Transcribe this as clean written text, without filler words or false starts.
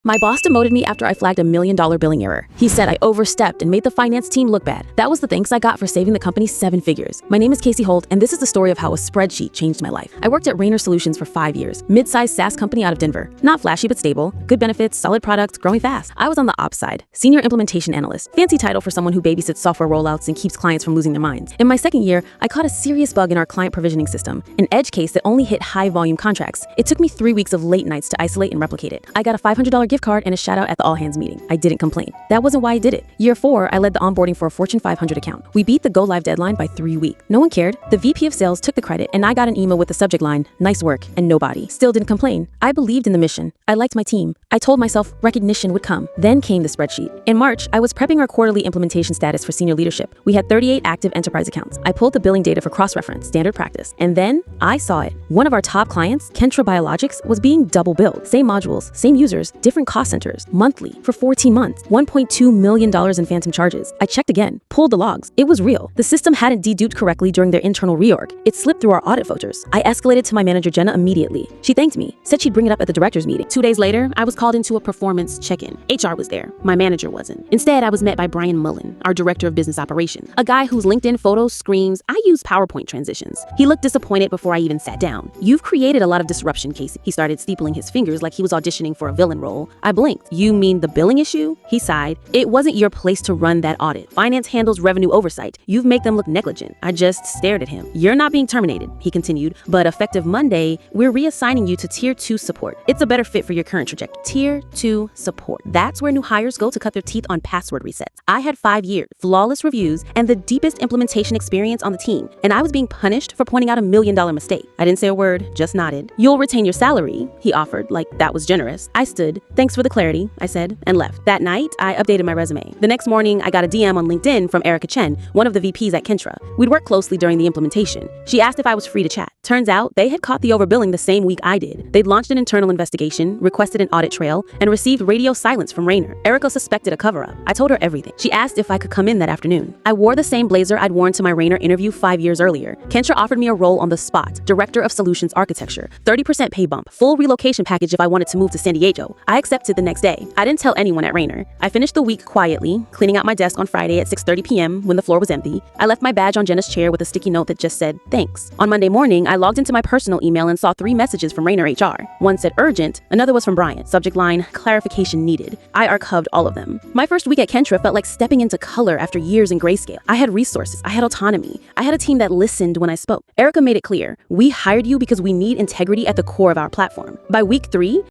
My boss demoted me after I flagged $1 million billing error. He said I overstepped and made the finance team look bad. That was the thanks I got for saving the company 7 figures. My name is Casey Holt, and this is the story of how a spreadsheet changed my life. I worked at Rainer Solutions for 5 years, mid-sized SaaS company out of Denver. Not flashy but stable, good benefits, solid products, growing fast. I was on the ops side, senior implementation analyst. Fancy title for someone who babysits software rollouts and keeps clients from losing their minds. In my second year, I caught a serious bug in our client provisioning system, an edge case that only hit high-volume contracts. It took me 3 weeks of late nights to isolate and replicate it. I got a $500 gift card and a shout out at the all-hands meeting. I didn't complain. That wasn't why I did it. Year 4, I led the onboarding for a Fortune 500 account. We beat the go-live deadline by 3 weeks. No one cared. The VP of sales took the credit, and I got an email with the subject line, "Nice work," and nobody. Still didn't complain. I believed in the mission. I liked my team. I told myself recognition would come. Then came the spreadsheet. In March, I was prepping our quarterly implementation status for senior leadership. We had 38 active enterprise accounts. I pulled the billing data for cross-reference, standard practice. And then I saw it. One of our top clients, Kentra Biologics, was being double billed. Same modules, same users, different cost centers, monthly, for 14 months, $1.2 million in phantom charges. I checked again, pulled the logs. It was real. The system hadn't deduped correctly during their internal reorg. It slipped through our audit filters. I escalated to my manager, Jenna, immediately. She thanked me, said she'd bring it up at the director's meeting. 2 days later, I was called into a performance check-in. HR was there. My manager wasn't. Instead, I was met by Brian Mullen, our director of business operations, a guy whose LinkedIn photo screams, "I use PowerPoint transitions." He looked disappointed before I even sat down. "You've created a lot of disruption, Casey." He started steepling his fingers like he was auditioning for a villain role. I blinked. "You mean the billing issue?" He sighed. "It wasn't your place to run that audit. Finance handles revenue oversight. You've made them look negligent." I just stared at him. "You're not being terminated," he continued, "but effective Monday, we're reassigning you to Tier 2 support. It's a better fit for your current trajectory." Tier 2 support. That's where new hires go to cut their teeth on password resets. I had 5 years, flawless reviews, and the deepest implementation experience on the team, and I was being punished for pointing out a $1 million mistake. I didn't say a word, just nodded. "You'll retain your salary," he offered, like that was generous. I stood. "Thanks for the clarity," I said, and left. That night, I updated my resume. The next morning, I got a DM on LinkedIn from Erica Chen, one of the VPs at Kentra. We'd worked closely during the implementation. She asked if I was free to chat. Turns out, they had caught the overbilling the same week I did. They'd launched an internal investigation, requested an audit trail, and received radio silence from Rainer. Erica suspected a cover-up. I told her everything. She asked if I could come in that afternoon. I wore the same blazer I'd worn to my Rainer interview 5 years earlier. Kentra offered me a role on the spot, Director of Solutions Architecture, 30% pay bump, full relocation package if I wanted to move to San Diego. I accepted the next day. I didn't tell anyone at Rainer. I finished the week quietly, cleaning out my desk on Friday at 6:30 p.m. when the floor was empty. I left my badge on Jenna's chair with a sticky note that just said, "Thanks." On Monday morning, I logged into my personal email and saw 3 messages from Rainer HR. One said urgent, another was from Brian. Subject line, clarification needed. I archived all of them. My first week at Kentra felt like stepping into color after years in grayscale. I had resources, I had autonomy, I had a team that listened when I spoke. Erica made it clear, "We hired you because we need integrity at the core of our platform." By week 3,